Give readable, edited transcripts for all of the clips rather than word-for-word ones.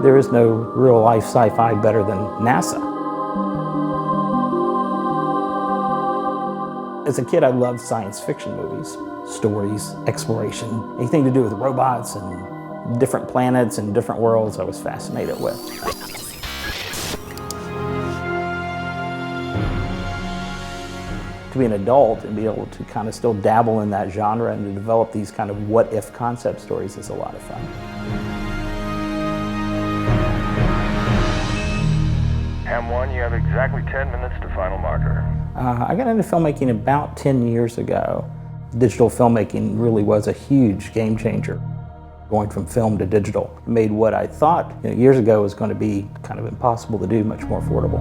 There is no real-life sci-fi better than NASA. As a kid, I loved science fiction movies, stories, exploration, anything to do with robots and different planets and different worlds I was fascinated with. To be an adult and be able to kind of still dabble in that genre and to develop these kind of what-if concept stories is a lot of fun. M1, you have exactly 10 minutes to final marker. I got into filmmaking about 10 years ago. Digital filmmaking really was a huge game changer. Going from film to digital made what I thought years ago was going to be kind of impossible to do much more affordable.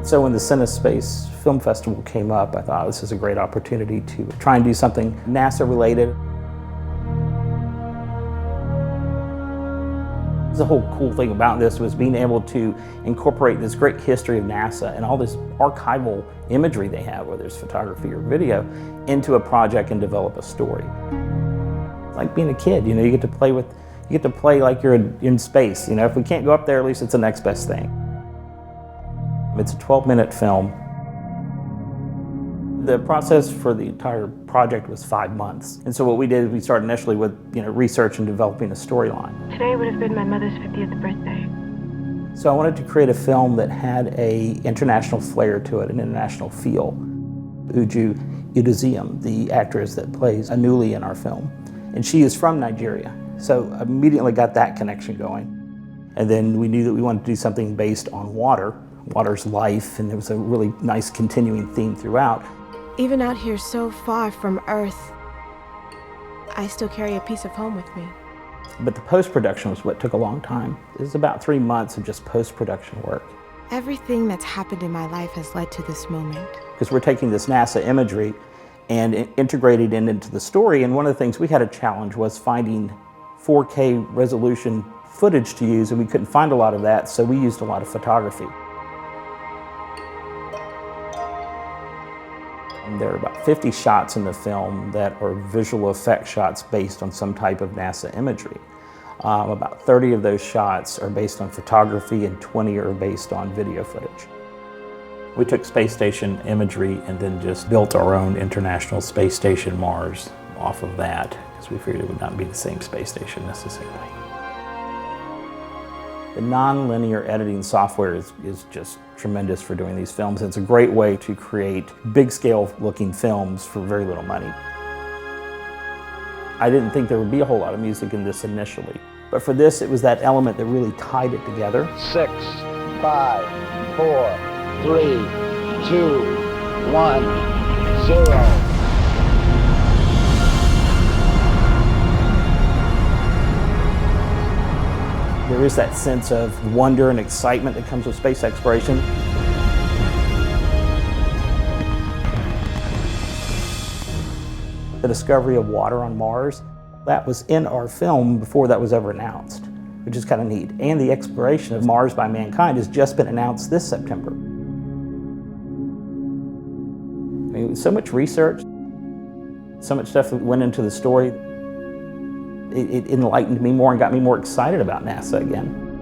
So when the CineSpace Film Festival came up, I thought this is a great opportunity to try and do something NASA related. The whole cool thing about this was being able to incorporate this great history of NASA and all this archival imagery they have, whether it's photography or video, into a project and develop a story. It's like being a kid, you get to play like you're in space. If we can't go up there, at least it's the next best thing. It's a 12-minute film. The process for the entire project was 5 months. And so what we did is we started initially with research and developing a storyline. Today would have been my mother's 50th birthday. So I wanted to create a film that had an international flair to it, an international feel. Uju Idozium, the actress that plays Anuli in our film, and she is from Nigeria. So I immediately got that connection going. And then we knew that we wanted to do something based on water, water's life, and there was a really nice continuing theme throughout. Even out here so far from Earth, I still carry a piece of home with me. But the post-production was what took a long time. It was about 3 months of just post-production work. Everything that's happened in my life has led to this moment. Because we're taking this NASA imagery and integrating it into the story, and one of the things we had a challenge was finding 4K resolution footage to use, and we couldn't find a lot of that, so we used a lot of photography. There are about 50 shots in the film that are visual effect shots based on some type of NASA imagery. About 30 of those shots are based on photography and 20 are based on video footage. We took space station imagery and then just built our own International Space Station Mars off of that, because we figured it would not be the same space station necessarily. The non-linear editing software is just tremendous for doing these films. It's a great way to create big-scale looking films for very little money. I didn't think there would be a whole lot of music in this initially, but for this it was that element that really tied it together. 6, 5, 4, 3, 2, 1, 0. There is that sense of wonder and excitement that comes with space exploration. The discovery of water on Mars, that was in our film before that was ever announced, which is kind of neat. And the exploration of Mars by mankind has just been announced this September. So much research, so much stuff that went into the story. It enlightened me more and got me more excited about NASA again.